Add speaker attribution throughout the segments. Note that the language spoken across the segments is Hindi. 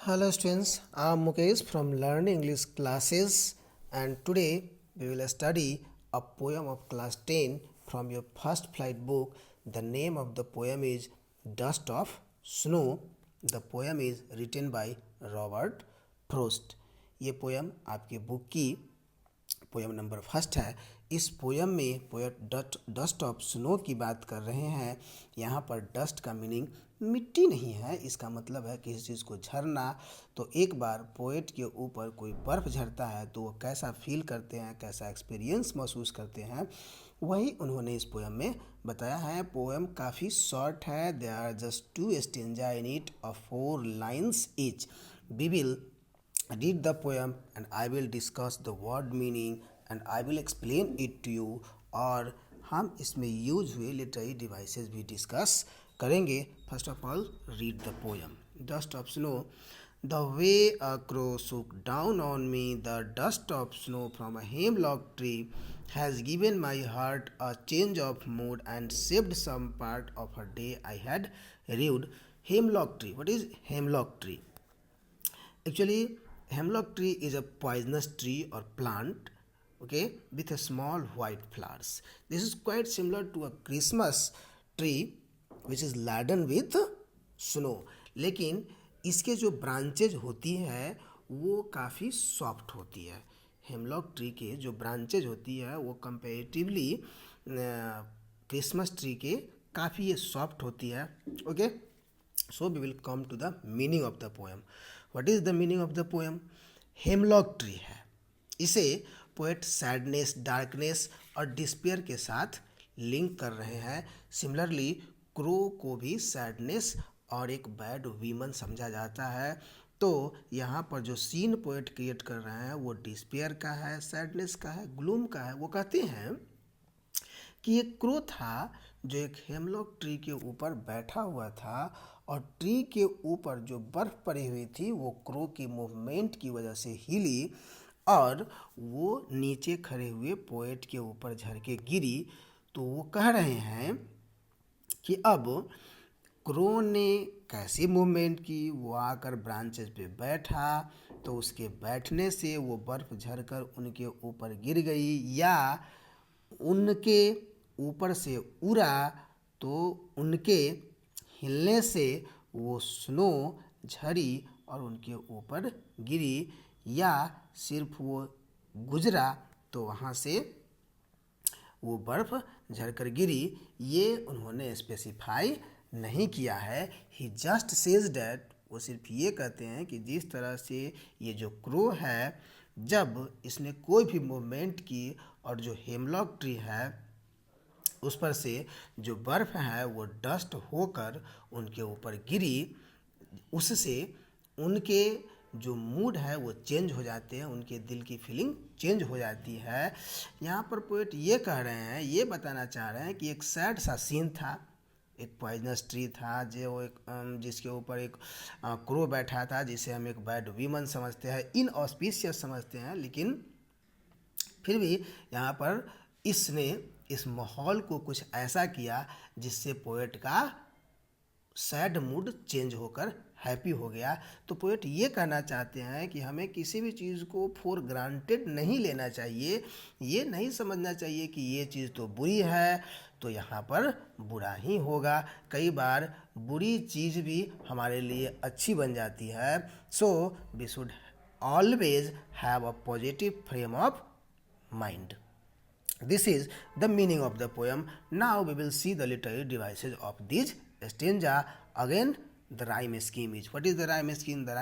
Speaker 1: Hello students, I am Mukesh from Learn English classes and today we will study a poem of class 10 from your first flight book. The name of the poem is Dust of Snow. The poem is written by Robert Frost. ये पोयम आपके बुक की पोयम नंबर फर्स्ट है। इस पोयम में पोएट डस्ट ऑफ स्नो की बात कर रहे हैं। यहाँ पर डस्ट का मीनिंग मिट्टी नहीं है, इसका मतलब है किसी चीज़ को झरना। तो एक बार पोएट के ऊपर कोई बर्फ़ झरता है तो वो कैसा फील करते हैं, कैसा एक्सपीरियंस महसूस करते हैं, वही उन्होंने इस पोयम में बताया है। पोयम काफ़ी शॉर्ट है। They are just 2 stanza in it of 4 lines each. We will read the poem and I will discuss the word meaning and I will explain it to you। और हम इसमें यूज हुए लिटरेरी डिवाइसेस भी डिस्कस करेंगे। First of all read the poem. Dust of snow. The way a crow shook down on me, the dust of snow from a hemlock tree has given my heart a change of mood and saved some part of a day I had rued। Hemlock tree. What is hemlock tree? Actually, hemlock tree is a poisonous tree or plant, okay, with a small white flowers. This is quite similar to a Christmas tree which is laden with snow। लेकिन इसके जो ब्रांचेज होती है वो काफ़ी सॉफ्ट होती है। हेमलॉक ट्री के जो ब्रांचेज होती है वो कंपेरेटिवली क्रिसमस ट्री के काफ़ी ये सॉफ्ट होती है। Okay, so we will come to the meaning of the poem। what is the meaning of the poem? Hemlock tree है, इसे पोएट सैडनेस, डार्कनेस और डिस्पेयर के साथ लिंक कर रहे हैं। सिमिलरली क्रो को भी सैडनेस और एक बैड वीमन समझा जाता है। तो यहाँ पर जो सीन पोएट क्रिएट कर रहे हैं वो डिस्पेयर का है, सैडनेस का है, ग्लूम का है। वो कहते हैं कि एक क्रो था जो एक हेमलॉक ट्री के ऊपर बैठा हुआ था और ट्री के ऊपर जो बर्फ़ पड़ी हुई थी वो क्रो की मूवमेंट की वजह से हिली और वो नीचे खड़े हुए पोएट के ऊपर झर के गिरी। तो वो कह रहे हैं कि अब क्रो ने कैसी मूवमेंट की, वो आकर ब्रांचेस पे बैठा तो उसके बैठने से वो बर्फ़ झरकर उनके ऊपर गिर गई या उनके ऊपर से उड़ा तो उनके हिलने से वो स्नो झड़ी और उनके ऊपर गिरी, या सिर्फ वो गुजरा तो वहाँ से वो बर्फ़ झड़कर गिरी। ये उन्होंने स्पेसिफाई नहीं किया है। ही जस्ट सेज डैट, वो सिर्फ ये कहते हैं कि जिस तरह से ये जो क्रो है जब इसने कोई भी मूवमेंट की और जो हेमलॉक ट्री है उस पर से जो बर्फ़ है वो डस्ट होकर उनके ऊपर गिरी, उससे उनके जो मूड है वो चेंज हो जाते हैं, उनके दिल की फीलिंग चेंज हो जाती है। यहाँ पर पोएट ये कह रहे हैं, ये बताना चाह रहे हैं कि एक सैड सा सीन था। एक पॉइजनस ट्री था जो एक जिसके ऊपर एक क्रो बैठा था जिसे हम एक बैड वीमन समझते हैं, इनऑस्पिशियस समझते हैं। लेकिन फिर भी यहाँ पर इसने इस माहौल को कुछ ऐसा किया जिससे पोएट का सैड मूड चेंज होकर हैप्पी हो गया। तो पोएट ये कहना चाहते हैं कि हमें किसी भी चीज़ को फॉर ग्रांटेड नहीं लेना चाहिए। ये नहीं समझना चाहिए कि ये चीज़ तो बुरी है तो यहाँ पर बुरा ही होगा। कई बार बुरी चीज़ भी हमारे लिए अच्छी बन जाती है। So we should always have a positive frame of mind. This is the meaning of the poem. Now we will see the literary devices of these stanza. Again, the rhyme scheme is. What is the rhyme scheme? The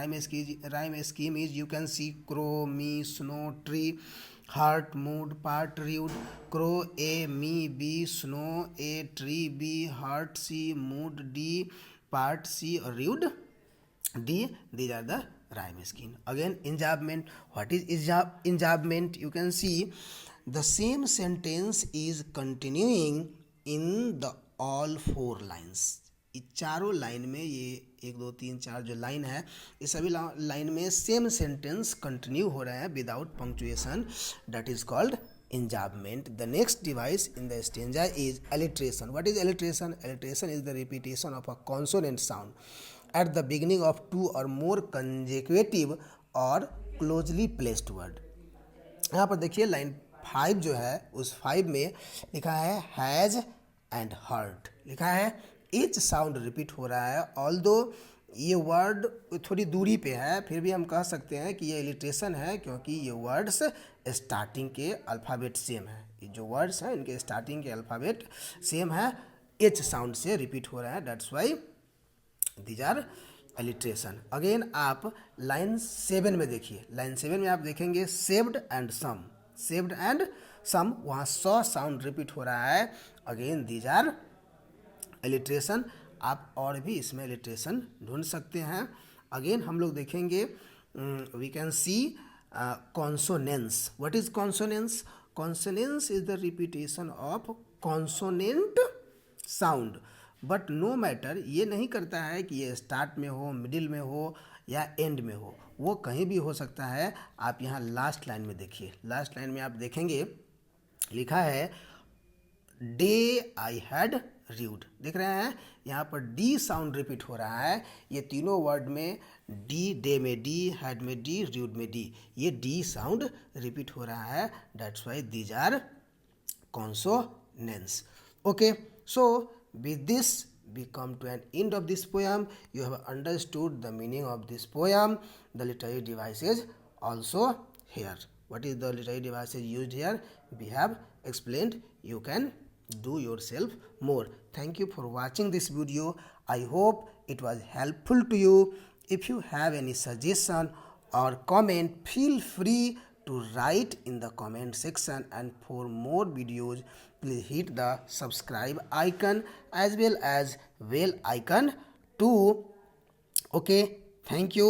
Speaker 1: rhyme scheme is you can see crow, me, snow, tree, heart, mood, part, rude. Crow A, me, B, snow A, tree B, heart C, mood D, part C, rude D. These are the rhyme scheme. Again, enjambment. What is enjambment? You can see the same sentence is continuing in the all 4 lines। ये चारों लाइन में, ये 1 2 3 4 जो लाइन है ये सभी लाइन में सेम सेंटेंस कंटिन्यू हो रहा है without punctuation. That is called enjambment। The next device in the stanza is alliteration। What is alliteration? Alliteration is the repetition of a consonant sound at the beginning of two or more consecutive or closely placed word। यहाँ पर देखिए लाइन 5 जो है उस 5 में लिखा है हैज़ एंड हर्ट लिखा है। each साउंड रिपीट हो रहा है। ऑल्दो ये वर्ड थोड़ी दूरी पे है, फिर भी हम कह सकते हैं कि ये इलिट्रेशन है, क्योंकि ये वर्ड्स स्टार्टिंग के अल्फ़ाबेट सेम है। ये जो वर्ड्स हैं इनके स्टार्टिंग के अल्फ़ाबेट सेम है, एच साउंड से रिपीट हो रहा है, that's why these are alliteration. Again आप लाइन 7 में देखिए, लाइन 7 में आप देखेंगे saved and some, saved and some, वहाँ सॉ साउंड रिपीट हो रहा है। Again these are alliteration. आप और भी इसमें अलिट्रेशन ढूंढ सकते हैं। अगेन हम लोग देखेंगे we can see consonance. What is consonance? Consonance is the repetition of consonant sound, but no matter, ये नहीं करता है कि ये स्टार्ट में हो, मिडिल में हो या एंड में हो, वो कहीं भी हो सकता है। आप यहाँ लास्ट लाइन में देखिए, लास्ट लाइन में आप देखेंगे लिखा है डे आई हैड रीड, देख रहे हैं यहाँ पर डी साउंड रिपीट हो रहा है। ये तीनों वर्ड में डी, डे में डी, हैड में डी, रीड में डी, ये डी साउंड रिपीट हो रहा है, that's why these are consonants. Okay, so with this we come to an end of this poem. You have understood the meaning of this poem. The literary devices also here. What is the literary devices used here? We have explained. You can do yourself more. Thank you for watching this video. I hope it was helpful to you. If you have any suggestion or comment, feel free to write in the comment section, and for more videos please hit the subscribe icon as well as bell icon too. Okay, thank you.